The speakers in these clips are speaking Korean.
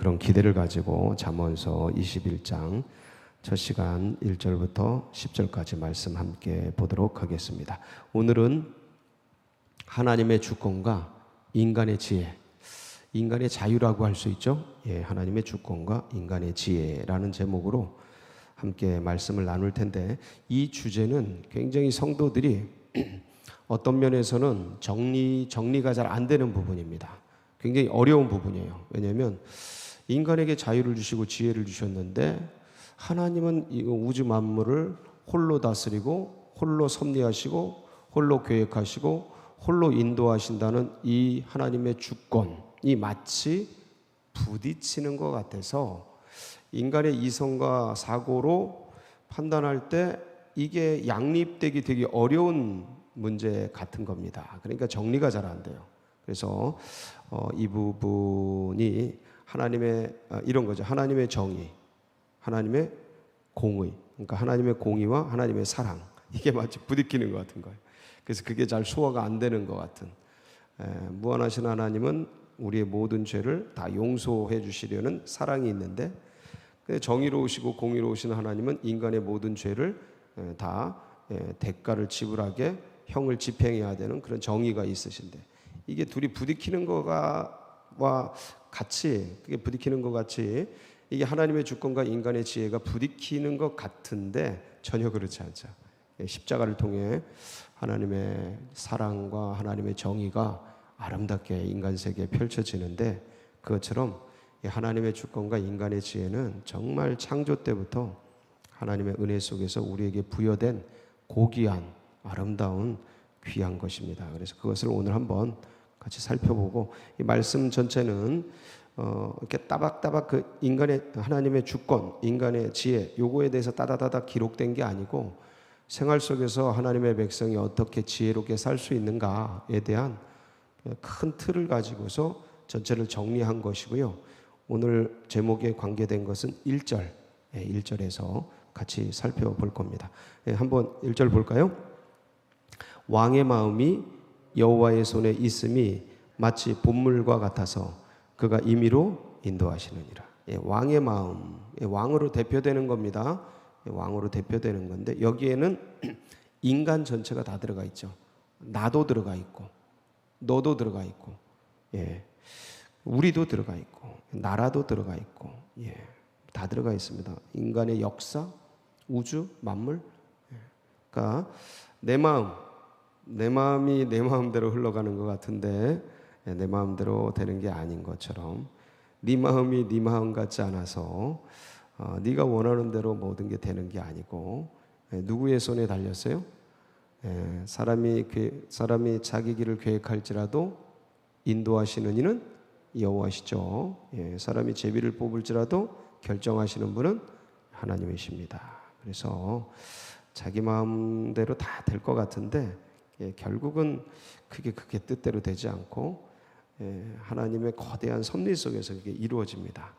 그런 기대를 가지고 잠언서 21장 첫 시간 1절부터 10절까지 말씀 함께 보도록 하겠습니다. 오늘은 하나님의 주권과 인간의 지혜, 인간의 자유라고 할 수 있죠. 하나님의 주권과 인간의 지혜라는 제목으로 함께 말씀을 나눌 텐데, 이 주제는 굉장히 성도들이 어떤 면에서는 정리가 잘 안 되는 부분입니다. 굉장히 어려운 부분이에요. 왜냐하면 인간에게 자유를 주시고 지혜를 주셨는데, 하나님은 이 우주 만물을 홀로 다스리고 홀로 섭리하시고 홀로 계획하시고 홀로 인도하신다는 이 하나님의 주권이 마치 부딪히는 것 같아서 인간의 이성과 사고로 판단할 때 이게 양립되기 되게 어려운 문제 같은 겁니다. 그러니까 정리가 잘 안 돼요. 그래서 이 부분이 하나님의 이런 거죠. 하나님의 정의, 하나님의 공의, 그러니까 하나님의 공의와 하나님의 사랑, 이게 마치 부딪히는 것 같은 거예요. 그래서 그게 잘 소화가 안 되는 것 같은, 무한하신 하나님은 우리의 모든 죄를 다 용서해 주시려는 사랑이 있는데, 정의로우시고 공의로우신 하나님은 인간의 모든 죄를 다 대가를 지불하게 형을 집행해야 되는 그런 정의가 있으신데, 이게 둘이 부딪히는 거와 같이, 그게 부딪히는 것 같이 이게 하나님의 주권과 인간의 지혜가 부딪히는 것 같은데 전혀 그렇지 않죠. 십자가를 통해 하나님의 사랑과 하나님의 정의가 아름답게 인간 세계에 펼쳐지는데, 그것처럼 하나님의 주권과 인간의 지혜는 정말 창조 때부터 하나님의 은혜 속에서 우리에게 부여된 고귀한 아름다운 귀한 것입니다. 그래서 그것을 오늘 한번 같이 살펴보고, 이 말씀 전체는 이렇게 따박따박 그 인간의 하나님의 주권, 인간의 지혜, 요거에 대해서 따다다닥 기록된 게 아니고, 생활 속에서 하나님의 백성이 어떻게 지혜롭게 살 수 있는가에 대한 큰 틀을 가지고서 전체를 정리한 것이고요. 오늘 제목에 관계된 것은 1절, 1절에서 같이 살펴볼 겁니다. 한번 1절 볼까요? 왕의 마음이 여호와의 손에 있음이 마치 봇물과 같아서 그가 임의로 인도하시느니라. 왕의 마음, 왕으로 대표되는 겁니다. 왕으로 대표되는 건데, 여기에는 인간 전체가 다 들어가 있죠. 나도 들어가 있고 너도 들어가 있고, 우리도 들어가 있고 나라도 들어가 있고, 다 들어가 있습니다. 인간의 역사, 우주, 만물. 그러니까 내 마음이 내 마음대로 흘러가는 것 같은데, 내 마음대로 되는 게 아닌 것처럼, 네 마음이 네 마음 같지 않아서 네가 원하는 대로 모든 게 되는 게 아니고, 누구의 손에 달렸어요? 사람이 자기 길을 계획할지라도 인도하시는 이는 여호와시죠. 사람이 제비를 뽑을지라도 결정하시는 분은 하나님이십니다. 그래서 자기 마음대로 다 될 것 같은데, 결국은 그게 뜻대로 되지 않고 하나님의 거대한 섭리 속에서 그게 이루어집니다.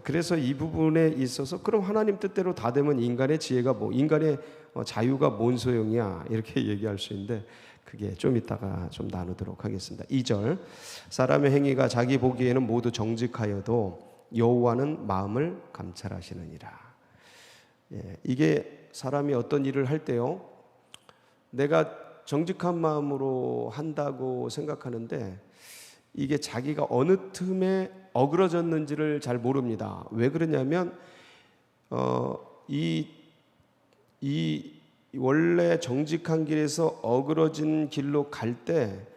그래서 이 부분에 있어서, 그럼 하나님 뜻대로 다 되면 인간의 지혜가 인간의 자유가 뭔 소용이야, 이렇게 얘기할 수 있는데, 그게 좀 이따가 좀 나누도록 하겠습니다. 2절, 사람의 행위가 자기 보기에는 모두 정직하여도 여호와는 마음을 감찰하시느니라. 이게 사람이 어떤 일을 할 때요, 내가 정직한 마음으로 한다고 생각하는데, 이게 자기가 어느 틈에 어그러졌는지를 잘 모릅니다. 왜 그러냐면 이 원래 정직한 길에서 어그러진 길로 갈 때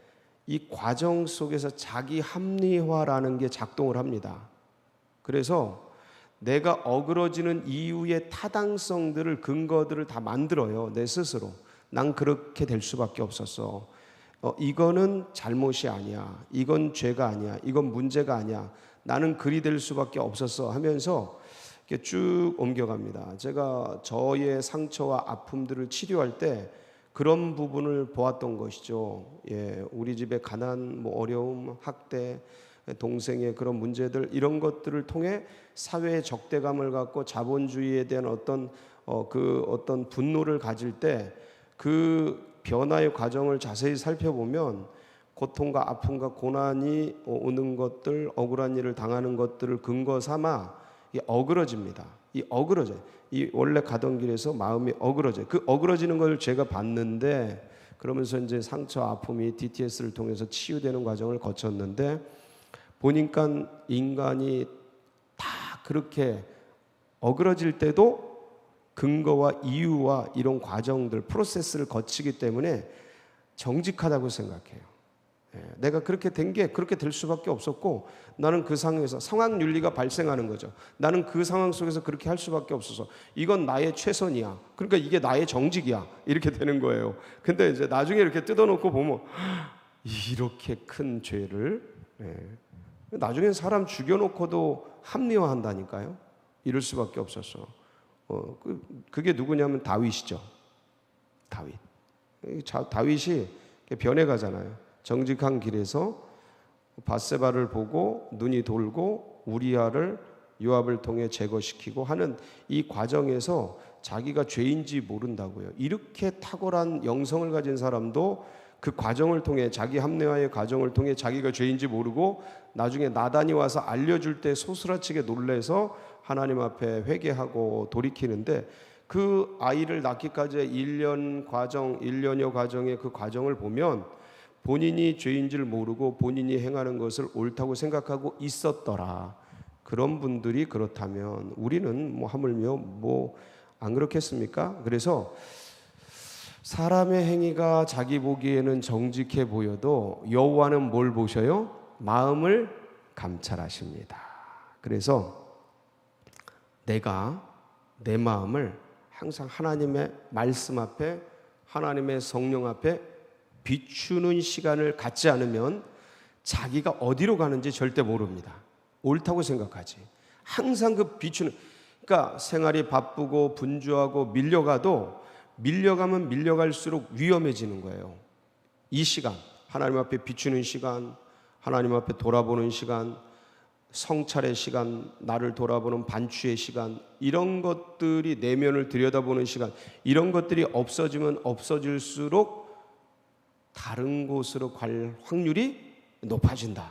이 과정 속에서 자기 합리화라는 게 작동을 합니다. 그래서 내가 어그러지는 이유의 타당성들을, 근거들을 다 만들어요. 내 스스로. 난 그렇게 될 수밖에 없었어. 이거는 잘못이 아니야. 이건 죄가 아니야. 이건 문제가 아니야. 나는 그리 될 수밖에 없었어 하면서 이렇게 쭉 옮겨갑니다. 제가 저의 상처와 아픔들을 치료할 때 그런 부분을 보았던 것이죠. 우리 집의 가난, 어려움, 학대, 동생의 그런 문제들, 이런 것들을 통해 사회의 적대감을 갖고 자본주의에 대한 어떤 분노를 가질 때, 그 변화의 과정을 자세히 살펴보면 고통과 아픔과 고난이 오는 것들, 억울한 일을 당하는 것들을 근거 삼아 어그러집니다. 이 어그러져요. 이 원래 가던 길에서 마음이 어그러져요. 그 어그러지는 걸 제가 봤는데, 그러면서 이제 상처, 아픔이 DTS를 통해서 치유되는 과정을 거쳤는데, 보니까 인간이 다 그렇게 어그러질 때도 근거와 이유와 이런 과정들, 프로세스를 거치기 때문에 정직하다고 생각해요. 내가 그렇게 된 게 그렇게 될 수밖에 없었고, 나는 그 상황에서 상황 윤리가 발생하는 거죠. 나는 그 상황 속에서 그렇게 할 수밖에 없어서 이건 나의 최선이야. 그러니까 이게 나의 정직이야. 이렇게 되는 거예요. 근데 이제 나중에 이렇게 뜯어놓고 보면 이렇게 큰 죄를, 나중엔 사람 죽여놓고도 합리화한다니까요. 이럴 수밖에 없었어. 그게 누구냐면 다윗이죠. 다윗이 변해가잖아요. 정직한 길에서 밧세바를 보고 눈이 돌고 우리아를 요압을 통해 제거시키고 하는 이 과정에서 자기가 죄인지 모른다고요. 이렇게 탁월한 영성을 가진 사람도 그 과정을 통해, 자기 합리화의 과정을 통해 자기가 죄인지 모르고 나중에 나단이 와서 알려줄 때 소스라치게 놀래서 하나님 앞에 회개하고 돌이키는데, 그 아이를 낳기까지의 1년여 과정의 그 과정을 보면 본인이 죄인지를 모르고 본인이 행하는 것을 옳다고 생각하고 있었더라. 그런 분들이 그렇다면 우리는 하물며 안 그렇겠습니까? 그래서 사람의 행위가 자기 보기에는 정직해 보여도 여호와는 뭘 보셔요? 마음을 감찰하십니다. 그래서 내가 내 마음을 항상 하나님의 말씀 앞에, 하나님의 성령 앞에 비추는 시간을 갖지 않으면 자기가 어디로 가는지 절대 모릅니다. 옳다고 생각하지. 항상 그 비추는, 그러니까 생활이 바쁘고 분주하고 밀려가면 밀려갈수록 위험해지는 거예요. 이 시간, 하나님 앞에 비추는 시간, 하나님 앞에 돌아보는 시간, 성찰의 시간, 나를 돌아보는 반추의 시간, 이런 것들이, 내면을 들여다보는 시간, 이런 것들이 없어지면 없어질수록 다른 곳으로 갈 확률이 높아진다.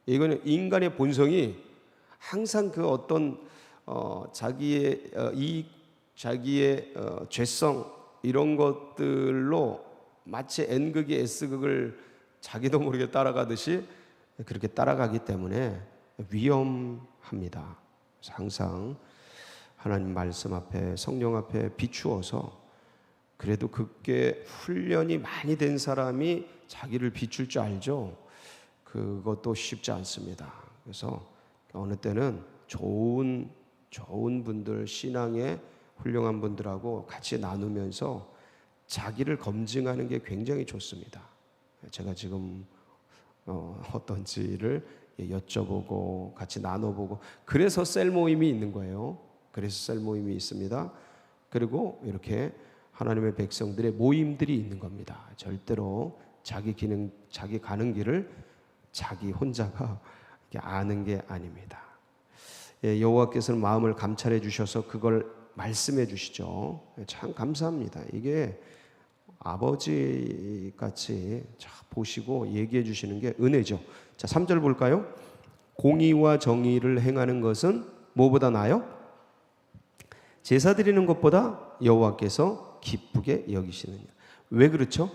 이거는 인간의 본성이 항상 그 어떤 자기의 이익, 자기의 죄성, 이런 것들로 마치 N극이 S극을 자기도 모르게 따라가듯이 그렇게 따라가기 때문에 위험합니다. 그래서 항상 하나님 말씀 앞에, 성령 앞에 비추어서, 그래도 그게 훈련이 많이 된 사람이 자기를 비출 줄 알죠. 그것도 쉽지 않습니다. 그래서 어느 때는 좋은 분들, 신앙의 훌륭한 분들하고 같이 나누면서 자기를 검증하는 게 굉장히 좋습니다. 제가 지금 어떤지를 여쭤보고 같이 나눠보고, 그래서 셀 모임이 있는 거예요. 그래서 셀 모임이 있습니다. 그리고 이렇게 하나님의 백성들의 모임들이 있는 겁니다. 절대로 자기 가는 길을 자기 혼자가 아는 게 아닙니다. 여호와께서는 마음을 감찰해 주셔서 그걸 말씀해 주시죠. 참 감사합니다. 이게 아버지같이 보시고 얘기해 주시는 게 은혜죠. 자, 3절 볼까요? 공의와 정의를 행하는 것은 뭐보다 나아요? 제사 드리는 것보다 여호와께서 기쁘게 여기시느냐. 왜 그렇죠?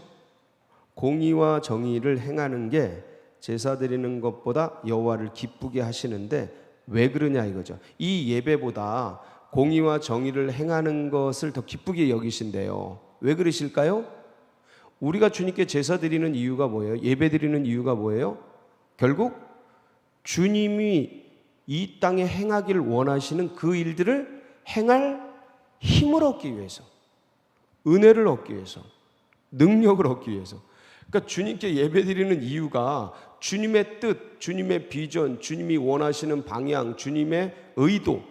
공의와 정의를 행하는 게 제사 드리는 것보다 여호와를 기쁘게 하시는데 왜 그러냐 이거죠. 이 예배보다 공의와 정의를 행하는 것을 더 기쁘게 여기신대요. 왜 그러실까요? 우리가 주님께 제사 드리는 이유가 뭐예요? 예배 드리는 이유가 뭐예요? 결국 주님이 이 땅에 행하기를 원하시는 그 일들을 행할 힘을 얻기 위해서, 은혜를 얻기 위해서, 능력을 얻기 위해서. 그러니까 주님께 예배드리는 이유가 주님의 뜻, 주님의 비전, 주님이 원하시는 방향, 주님의 의도,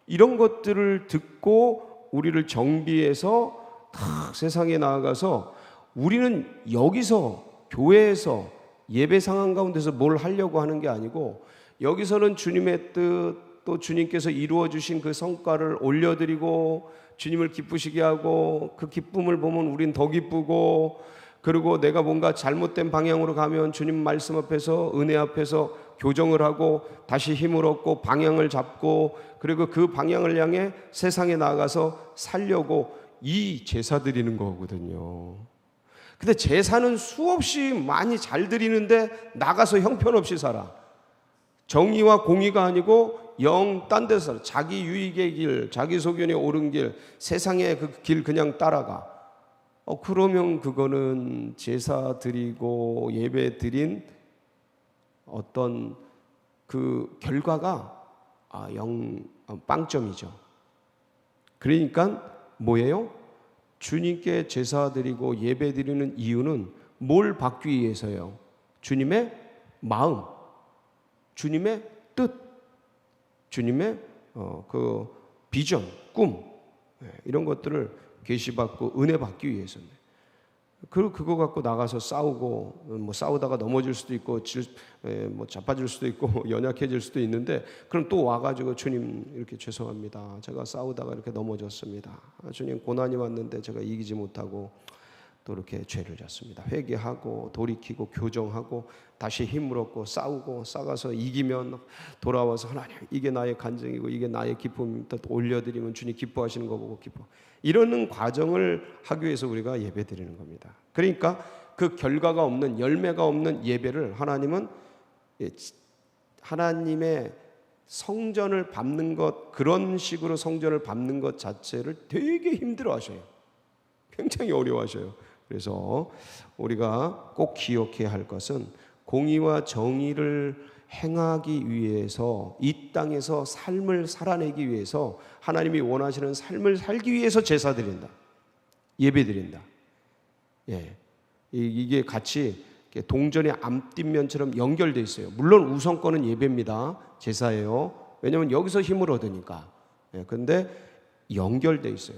이런 것들을 듣고 우리를 정비해서 다 세상에 나아가서 우리는 여기서 교회에서 예배 상황 가운데서 뭘 하려고 하는 게 아니고, 여기서는 주님의 뜻, 또 주님께서 이루어 주신 그 성과를 올려드리고 주님을 기쁘시게 하고, 그 기쁨을 보면 우린 더 기쁘고, 그리고 내가 뭔가 잘못된 방향으로 가면 주님 말씀 앞에서, 은혜 앞에서 교정을 하고 다시 힘을 얻고 방향을 잡고, 그리고 그 방향을 향해 세상에 나가서 살려고 이 제사 드리는 거거든요. 근데 제사는 수없이 많이 잘 드리는데 나가서 형편없이 살아. 정의와 공의가 아니고 영 딴 데서 살아. 자기 유익의 길, 자기 소견이 옳은 길, 세상의 그 길 그냥 따라가. 그러면 그거는 제사 드리고 예배 드린 어떤 그 결과가 빵점이죠. 그러니까 뭐예요? 주님께 제사 드리고 예배 드리는 이유는 뭘 받기 위해서요? 주님의 마음, 주님의 뜻, 주님의 그 비전, 꿈, 이런 것들을 계시받고 은혜 받기 위해서인데, 그거 갖고 나가서 싸우고 싸우다가 넘어질 수도 있고 자빠질 수도 있고 연약해질 수도 있는데, 그럼 또 와가지고 주님 이렇게 죄송합니다. 제가 싸우다가 이렇게 넘어졌습니다. 주님 고난이 왔는데 제가 이기지 못하고 또 이렇게 죄를 졌습니다. 회개하고 돌이키고 교정하고 다시 힘을 얻고 싸가서 이기면 돌아와서 하나님 이게 나의 간증이고 이게 나의 기쁨입니다. 또 올려드리면 주님 기뻐하시는 거 보고 기뻐. 이러는 과정을 하기 위해서 우리가 예배 드리는 겁니다. 그러니까 그 결과가 없는, 열매가 없는 예배를 하나님은 하나님의 성전을 밟는 것, 그런 식으로 성전을 밟는 것 자체를 되게 힘들어 하셔요. 굉장히 어려워하셔요. 그래서 우리가 꼭 기억해야 할 것은 공의와 정의를 행하기 위해서, 이 땅에서 삶을 살아내기 위해서, 하나님이 원하시는 삶을 살기 위해서 제사 드린다, 예배 드린다. 이게 같이 동전의 앞뒷면처럼 연결되어 있어요. 물론 우선권은 예배입니다. 제사예요. 왜냐하면 여기서 힘을 얻으니까. 그런데 연결되어 있어요.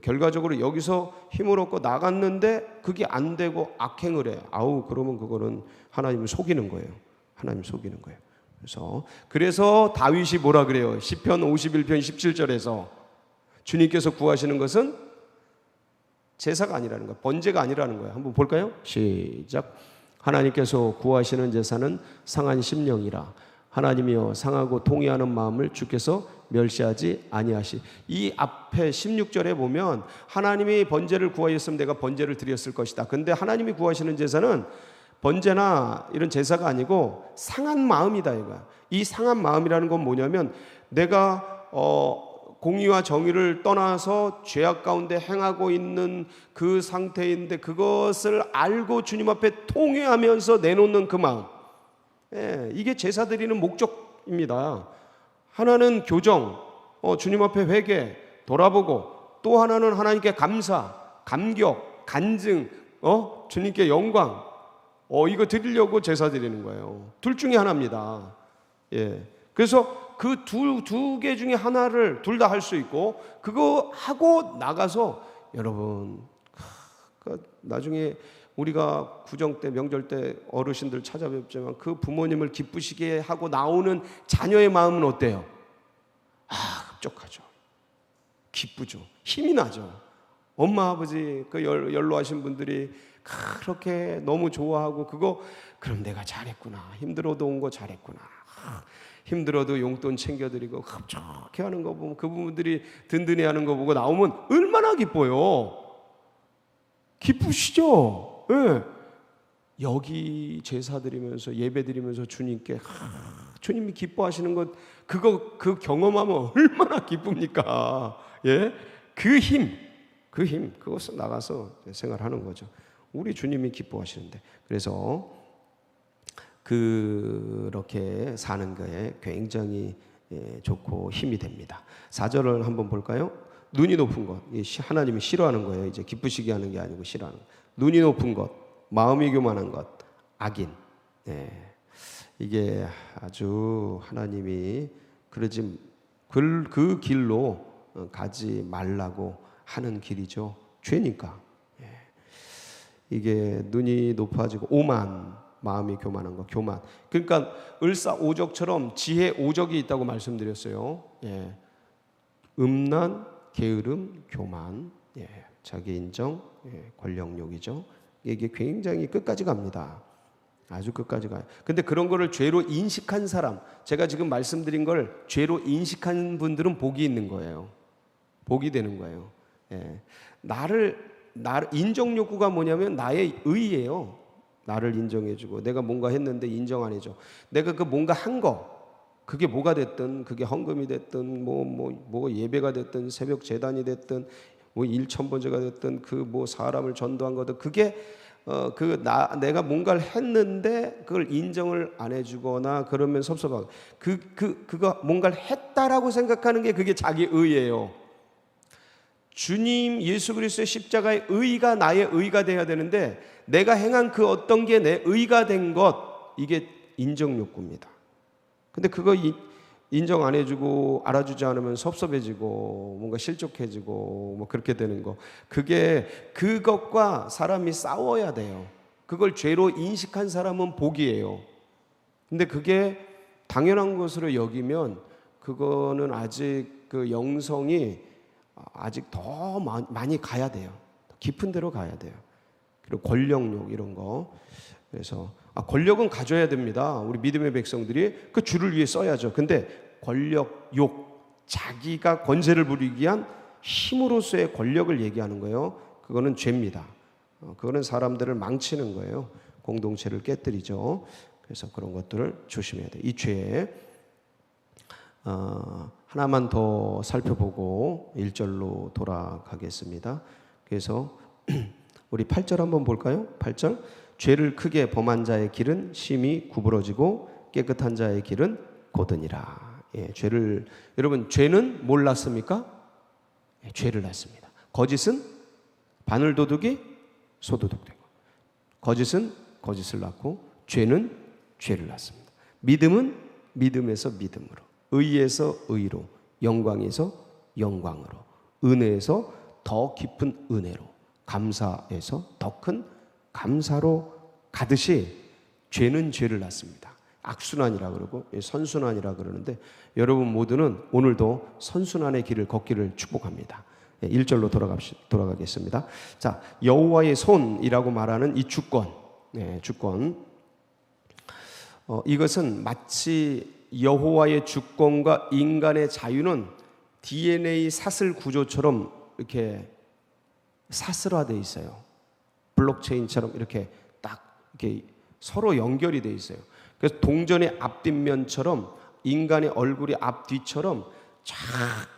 결과적으로 여기서 힘을 얻고 나갔는데 그게 안 되고 악행을 해. 그러면 그거는 하나님을 속이는 거예요. 하나님 속이는 거예요. 그래서 다윗이 뭐라 그래요? 시편 51편 17절에서 주님께서 구하시는 것은 제사가 아니라는 거예요. 번제가 아니라는 거예요. 한번 볼까요? 시작. 하나님께서 구하시는 제사는 상한 심령이라. 하나님이여 상하고 통회하는 마음을 주께서 멸시하지 아니하시. 이 앞에 16절에 보면 하나님이 번제를 구하였으면 내가 번제를 드렸을 것이다. 근데 하나님이 구하시는 제사는 번제나 이런 제사가 아니고 상한 마음이다. 이 상한 마음이라는 건 뭐냐면 내가 공의와 정의를 떠나서 죄악 가운데 행하고 있는 그 상태인데 그것을 알고 주님 앞에 통회하면서 내놓는 그 마음. 이게 제사 드리는 목적입니다. 하나는 교정, 주님 앞에 회개, 돌아보고, 또 하나는 하나님께 감사, 감격, 간증, 주님께 영광, 이거 드리려고 제사 드리는 거예요. 둘 중에 하나입니다. 그래서 그 두 개 중에 하나를 둘 다 할 수 있고, 그거 하고 나가서 여러분 나중에 우리가 구정 때, 명절 때 어르신들 찾아뵙지만 그 부모님을 기쁘시게 하고 나오는 자녀의 마음은 어때요? 흡족하죠. 기쁘죠. 힘이 나죠. 엄마 아버지 그 연로하신 분들이 그렇게 너무 좋아하고, 그럼 내가 잘했구나. 힘들어도 온 거 잘했구나. 힘들어도 용돈 챙겨드리고 흡족해 하는 거 보면, 그 부분들이 든든해 하는 거 보고 나오면 얼마나 기뻐요. 기쁘시죠? 여기 제사 드리면서 예배 드리면서 주님께 주님이 기뻐하시는 것, 그 경험하면 얼마나 기쁩니까? 그 힘 그것을 나가서 생활하는 거죠. 우리 주님이 기뻐하시는데. 그래서 그렇게 사는 거에 굉장히 좋고 힘이 됩니다. 4절을 한번 볼까요? 눈이 높은 것, 하나님이 싫어하는 거예요. 이제 기쁘시게 하는 게 아니고 싫어하는 것. 눈이 높은 것, 마음이 교만한 것, 악인. 이게 아주 하나님이 그러지 그 길로 가지 말라고 하는 길이죠. 죄니까. 이게 눈이 높아지고 오만, 마음이 교만한 거, 교만. 그러니까 을사오적처럼 지혜 오적이 있다고 말씀드렸어요. 음란, 게으름, 교만, 자기 인정, 권력욕이죠. 이게 굉장히 끝까지 갑니다. 아주 끝까지 가요. 근데 그런 거를 죄로 인식한 사람, 제가 지금 말씀드린 걸 죄로 인식한 분들은 복이 있는 거예요. 복이 되는 거예요. 예. 나를 인정 욕구가 뭐냐면 나의 의예요. 나를 인정해주고 내가 뭔가 했는데 인정 안 해줘. 내가 그 뭔가 한 거, 그게 뭐가 됐든, 그게 헌금이 됐든 뭐 예배가 됐든 새벽 제단이 됐든 뭐 일천번제가 됐든 그 뭐 사람을 전도한 거든 그게 내가 뭔가를 했는데 그걸 인정을 안 해주거나 그러면 섭섭하고 그거 뭔가를 했다라고 생각하는 게 그게 자기 의예요. 주님 예수 그리스도의 십자가의 의가 나의 의가 돼야 되는데 내가 행한 그 어떤 게 내 의가 된 것, 이게 인정 욕구입니다. 근데 그거 인정 안 해주고 알아주지 않으면 섭섭해지고 뭔가 실족해지고 뭐 그렇게 되는 거, 그것과 사람이 싸워야 돼요. 그걸 죄로 인식한 사람은 복이에요. 근데 그게 당연한 것으로 여기면 그거는 아직 그 영성이 아직 더 많이 가야 돼요. 깊은 데로 가야 돼요. 그리고 권력욕 이런 거. 그래서 권력은 가져야 됩니다. 우리 믿음의 백성들이 그 주를 위해 써야죠. 근데 권력욕, 자기가 권세를 부리기 위한 힘으로서의 권력을 얘기하는 거예요. 그거는 죄입니다. 그거는 사람들을 망치는 거예요. 공동체를 깨뜨리죠. 그래서 그런 것들을 조심해야 돼요. 이 죄에 하나만 더 살펴보고 1절로 돌아가겠습니다. 그래서 우리 8절 한번 볼까요? 8절. 죄를 크게 범한 자의 길은 심히 구부러지고 깨끗한 자의 길은 곧으니라. 여러분 죄는 뭘 낳습니까? 죄를 낳습니다. 거짓은 바늘도둑이 소도둑되고, 거짓은 거짓을 낳고 죄는 죄를 낳습니다. 믿음은 믿음에서 믿음으로, 의에서 의로, 영광에서 영광으로, 은혜에서 더 깊은 은혜로, 감사에서 더 큰 감사로 가듯이 죄는 죄를 낳습니다. 악순환이라 그러고 선순환이라 그러는데 여러분 모두는 오늘도 선순환의 길을 걷기를 축복합니다. 1절로 돌아가겠습니다. 자, 여호와의 손이라고 말하는 이 주권, 주권. 이것은 마치 여호와의 주권과 인간의 자유는 DNA 사슬 구조처럼 이렇게 사슬화되어 있어요. 블록체인처럼 이렇게 딱 이렇게 서로 연결이 되어 있어요. 그래서 동전의 앞뒷면처럼 인간의 얼굴이 앞뒤처럼 쫙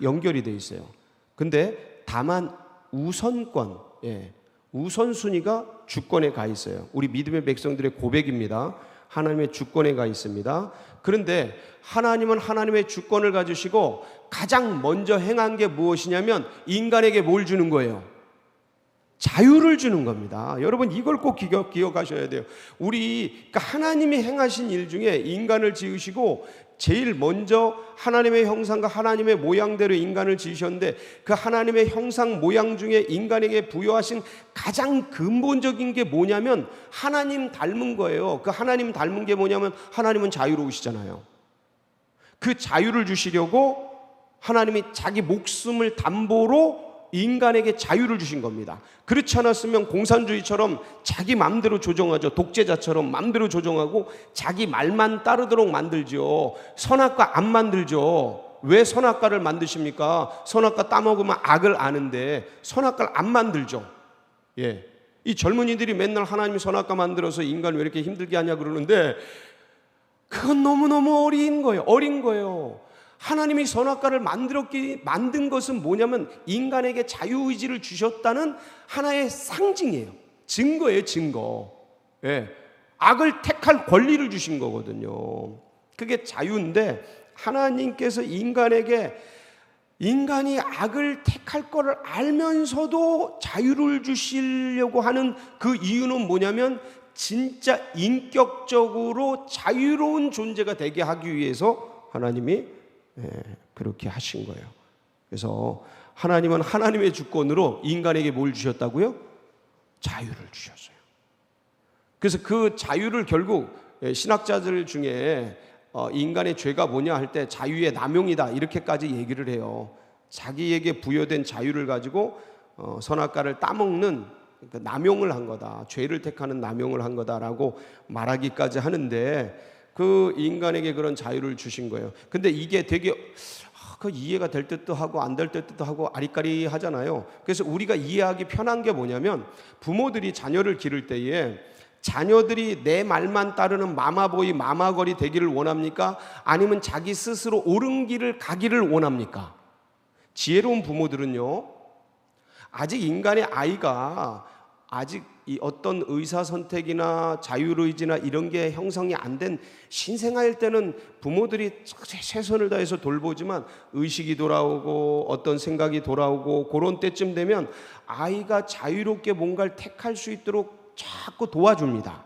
연결이 되어 있어요. 근데 다만 우선권, 우선순위가 주권에 가 있어요. 우리 믿음의 백성들의 고백입니다. 하나님의 주권에 가 있습니다. 그런데 하나님은 하나님의 주권을 가지시고 가장 먼저 행한 게 무엇이냐면 인간에게 뭘 주는 거예요? 자유를 주는 겁니다. 여러분 이걸 꼭 기억하셔야 돼요. 그러니까 하나님이 행하신 일 중에 인간을 지으시고 제일 먼저 하나님의 형상과 하나님의 모양대로 인간을 지으셨는데 그 하나님의 형상 모양 중에 인간에게 부여하신 가장 근본적인 게 뭐냐면 하나님 닮은 거예요. 그 하나님 닮은 게 뭐냐면 하나님은 자유로우시잖아요. 그 자유를 주시려고 하나님이 자기 목숨을 담보로 인간에게 자유를 주신 겁니다. 그렇지 않았으면 공산주의처럼 자기 마음대로 조정하죠. 독재자처럼 마음대로 조정하고 자기 말만 따르도록 만들죠. 선악과 안 만들죠. 왜 선악과를 만드십니까? 선악과 따먹으면 악을 아는데 선악과를 안 만들죠. 이 젊은이들이 맨날 하나님이 선악과 만들어서 인간 왜 이렇게 힘들게 하냐 그러는데 그건 너무너무 어린 거예요. 하나님이 선악과를 만든 것은 뭐냐면 인간에게 자유의지를 주셨다는 하나의 상징이에요. 증거예요, 증거. 악을 택할 권리를 주신 거거든요. 그게 자유인데 하나님께서 인간이 악을 택할 거를 알면서도 자유를 주시려고 하는 그 이유는 뭐냐면 진짜 인격적으로 자유로운 존재가 되게 하기 위해서 하나님이 그렇게 하신 거예요. 그래서 하나님은 하나님의 주권으로 인간에게 뭘 주셨다고요? 자유를 주셨어요. 그래서 그 자유를 결국 신학자들 중에 인간의 죄가 뭐냐 할 때 자유의 남용이다 이렇게까지 얘기를 해요. 자기에게 부여된 자유를 가지고 선악과를 따먹는 남용을 한 거다. 죄를 택하는 남용을 한 거다라고 말하기까지 하는데 그 인간에게 그런 자유를 주신 거예요. 근데 이게 되게 그 이해가 될 듯도 하고 안 될 듯도 하고 아리까리 하잖아요. 그래서 우리가 이해하기 편한 게 뭐냐면 부모들이 자녀를 기를 때에 자녀들이 내 말만 따르는 마마보이 마마걸이 되기를 원합니까? 아니면 자기 스스로 옳은 길을 가기를 원합니까? 지혜로운 부모들은요, 아직 인간의 아이가 아직 이 어떤 의사 선택이나 자율의지나 이런 게 형성이 안 된 신생아일 때는 부모들이 최선을 다해서 돌보지만 의식이 돌아오고 어떤 생각이 돌아오고 그런 때쯤 되면 아이가 자유롭게 뭔가를 택할 수 있도록 자꾸 도와줍니다.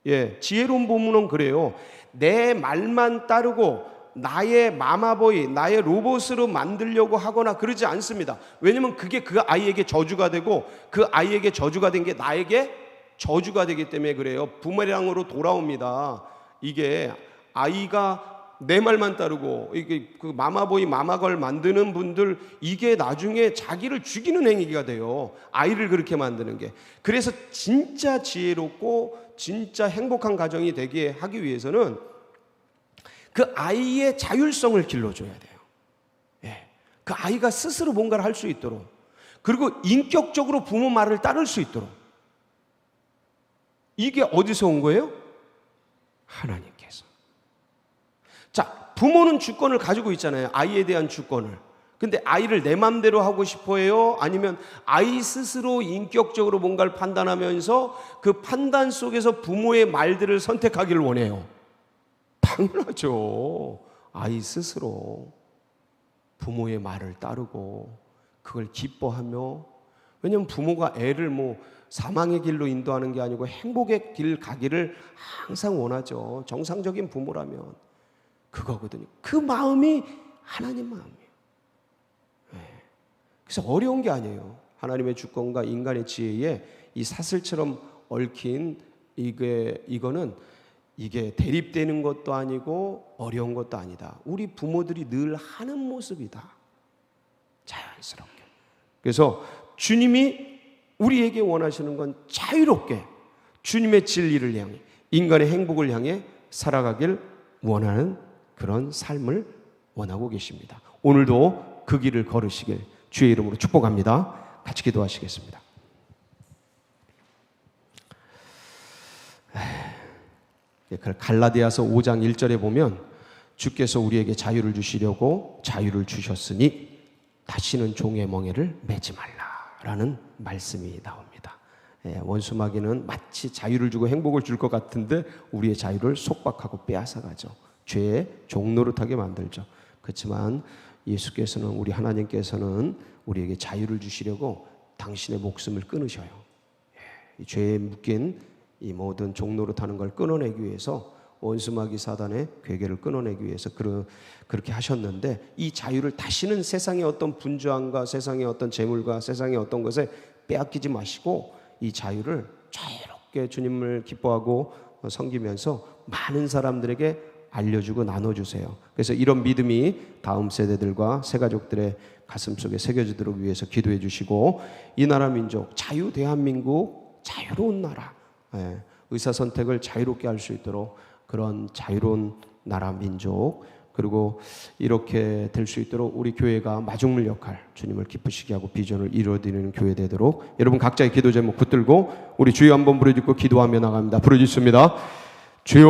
예, 지혜로운 부모는 그래요. 내 말만 따르고 나의 마마보이, 나의 로봇으로 만들려고 하거나 그러지 않습니다. 왜냐면 그게 그 아이에게 저주가 되고 그 아이에게 저주가 된 게 나에게 저주가 되기 때문에 그래요. 부메랑으로 돌아옵니다. 이게 아이가 내 말만 따르고 이게 그 마마보이 마마걸 만드는 분들, 이게 나중에 자기를 죽이는 행위가 돼요. 아이를 그렇게 만드는 게. 그래서 진짜 지혜롭고 진짜 행복한 가정이 되게 하기 위해서는 그 아이의 자율성을 길러줘야 돼요. 예. 그 아이가 스스로 뭔가를 할 수 있도록, 그리고 인격적으로 부모 말을 따를 수 있도록. 이게 어디서 온 거예요? 하나님께서. 자, 부모는 주권을 가지고 있잖아요. 아이에 대한 주권을. 근데 아이를 내 맘대로 하고 싶어 해요? 아니면 아이 스스로 인격적으로 뭔가를 판단하면서 그 판단 속에서 부모의 말들을 선택하기를 원해요? 당연하죠. 아이 스스로 부모의 말을 따르고 그걸 기뻐하며, 왜냐하면 부모가 애를 뭐 사망의 길로 인도하는 게 아니고 행복의 길 가기를 항상 원하죠. 정상적인 부모라면 그거거든요. 그 마음이 하나님 마음이에요. 네. 그래서 어려운 게 아니에요. 하나님의 주권과 인간의 지혜에 이 사슬처럼 얽힌 이거는 이게 대립되는 것도 아니고 어려운 것도 아니다. 우리 부모들이 늘 하는 모습이다. 자연스럽게. 그래서 주님이 우리에게 원하시는 건 자유롭게 주님의 진리를 향해, 인간의 행복을 향해 살아가길 원하는 그런 삶을 원하고 계십니다. 오늘도 그 길을 걸으시길 주의 이름으로 축복합니다. 같이 기도하시겠습니다. 갈라디아서 5장 1절에 보면 주께서 우리에게 자유를 주시려고 자유를 주셨으니 다시는 종의 멍에를 매지 말라라는 말씀이 나옵니다. 원수마귀는 마치 자유를 주고 행복을 줄 것 같은데 우리의 자유를 속박하고 빼앗아가죠. 죄의 종노릇하게 만들죠. 그렇지만 예수께서는, 우리 하나님께서는 우리에게 자유를 주시려고 당신의 목숨을 끊으셔요. 죄에 묶인 이 모든 종노릇하는 걸 끊어내기 위해서, 원수마귀 사단의 괴계를 끊어내기 위해서 그렇게 하셨는데, 이 자유를 다시는 세상의 어떤 분주함과 세상의 어떤 재물과 세상의 어떤 것에 빼앗기지 마시고 이 자유를 자유롭게 주님을 기뻐하고 섬기면서 많은 사람들에게 알려주고 나눠주세요. 그래서 이런 믿음이 다음 세대들과 새가족들의 가슴속에 새겨지도록 위해서 기도해 주시고, 이 나라 민족, 자유 대한민국, 자유로운 나라, 의사선택을 자유롭게 할 수 있도록 그런 자유로운 나라 민족, 그리고 이렇게 될 수 있도록 우리 교회가 마중물 역할, 주님을 기쁘시게 하고 비전을 이루어드리는 교회 되도록, 여러분 각자의 기도 제목 붙들고 우리 주여 한번 부르짖고 기도하며 나갑니다. 부르짖습니다. 주여